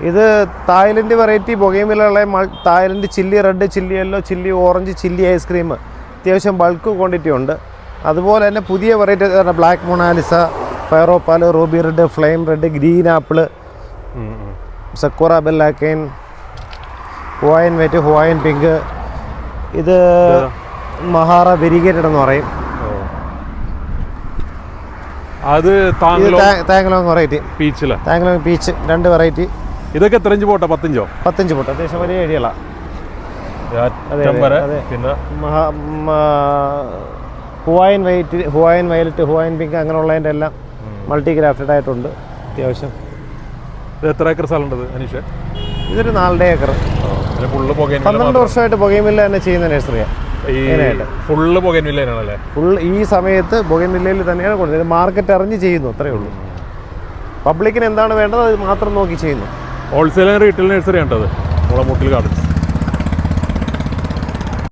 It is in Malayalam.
ഇത് തായ്ലൻഡ് വെറൈറ്റി ബൊഗൈൻവില്ലയുള്ള Thailand chilli red, chilli yellow, chilli orange, chilli ice cream അത്യാവശ്യം ബൾക്ക് ക്വാണ്ടിറ്റി ഉണ്ട്. അതുപോലെ തന്നെ പുതിയ variety black Mona Lisa, fire opal, ruby red, flame red, green apple, Sakura ബെല്ലാക്കൈൻ, ഹുവായൻ വൈറ്റ്, ഹുവായൻ പിങ്ക്. ഇത് മഹാറ വെരിഗേറ്റഡ് എന്ന് പറയും. അത് താങ്ലോങ് വെറൈറ്റി പീച്ചില്, താങ്ലോങ് പീച്ച് 2 വെറൈറ്റി. ഇതൊക്കെ എത്ര ഇഞ്ച് പോട്ടെ? 10 ഇഞ്ചോ? 10 ഇഞ്ച് പോട്ടെ, അത്യാവശ്യം വലിയ ഏരിയകളാണ്. പിന്നെ ഹുവായൻ വൈറ്റ്, ഹുവായൻ വയലറ്റ്, ഹുവായൻ പിങ്ക് അങ്ങനെയുള്ളതിൻ്റെ എല്ലാം മൾട്ടി ഗ്രാഫ്റ്റഡ് ആയിട്ടുണ്ട് അത്യാവശ്യം. ഇത് എത്ര ഏക്കർ സ്ഥലമുണ്ടത് അനീഷ്? ഇതൊരു 4 ഏക്കർ. 12 വർഷമായിട്ട് ബൊഗൈൻവില്ല തന്നെ ചെയ്യുന്ന നഴ്സറിയാണ്. ഫുള്ള് ബൊഗൈൻവില്ലയാണല്ലേ? ഫുൾ ഈ സമയത്ത് ബൊഗൈൻവില്ലയിൽ തന്നെയാണ് കൊടുത്തത്. മാർക്കറ്റ് അറിഞ്ഞ് ചെയ്യുന്നു, അത്രയേ ഉള്ളൂ. പബ്ലിക്കിന് എന്താണ് വേണ്ടത് അത് മാത്രം നോക്കി ചെയ്യുന്നു. ഹോൾസെയിൽ ആൻഡ് റീറ്റെയിൽ നഴ്സറി ആണത് മുളമൂട്ടിൽ ഗാർഡൻസ്.